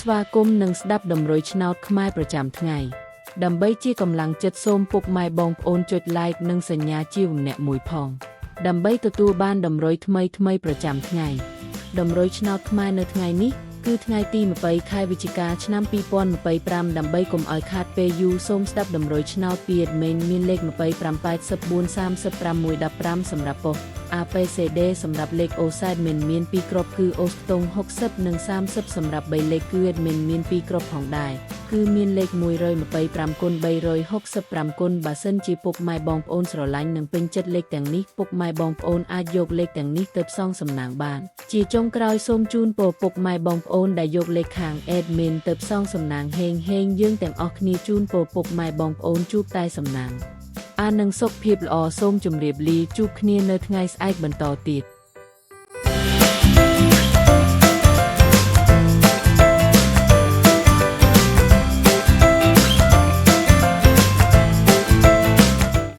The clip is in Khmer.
ស្វាគមន៍និងស្ដាប់តម្រុយឆ្នោតខ្មែរប្រចាំថ្ងៃដើម្បីជាកម្លាំងចិត្តសូមពុកម៉ែបងប្អូនចុច like និងសញ្ញាជាវម្នាក់មួយផងដើម្បីទទួលបានតម្រុយថ្មីប្រចាំថ្ងៃតម្រុយឆ្នោតខ្មែរនៅថ្ងៃនេះគឺថ្ងៃទី20ខែវិច្ឆិកាឆ្នាំ2025ដើម្បីកុំឲ្យខាតពេលយូរសូមស្ដាប់តម្រុយឆ្នោតពី admin មានលេខ25843515សម្រាប់ប៉ុស្តិ៍ ABCD សម្រាប់លេខ OZ admin មាន2គ្រាប់គឺ អូស្តុង60និង30សម្រាប់3លេខគឺ admin មាន2គ្រាប់ផងដែរគឺមានលេខ125x365គុណបើសិនជាពុកម៉ែបងប្អូនស្រឡាញ់និងពេញចិត្តលេខទាំងនេះពុកម៉ែបងប្អូនអាចយកលេខទាំងនេះទៅផ្សងសំណាងបានជាចុងក្រោយសូមជូនពរពុកម៉ែបងប្អូនដែលយកលេខខាង admin ទៅផ្សងសំណាងហេងយើងទាំងអស់គ្នាជូនពរពុកម៉ែបងប្អូនជួបតែសំណាងនិងសុខភាពល្អសូមជម្រាបលាជួបគ្នានៅថ្ងៃស្អែកបន្តទៀត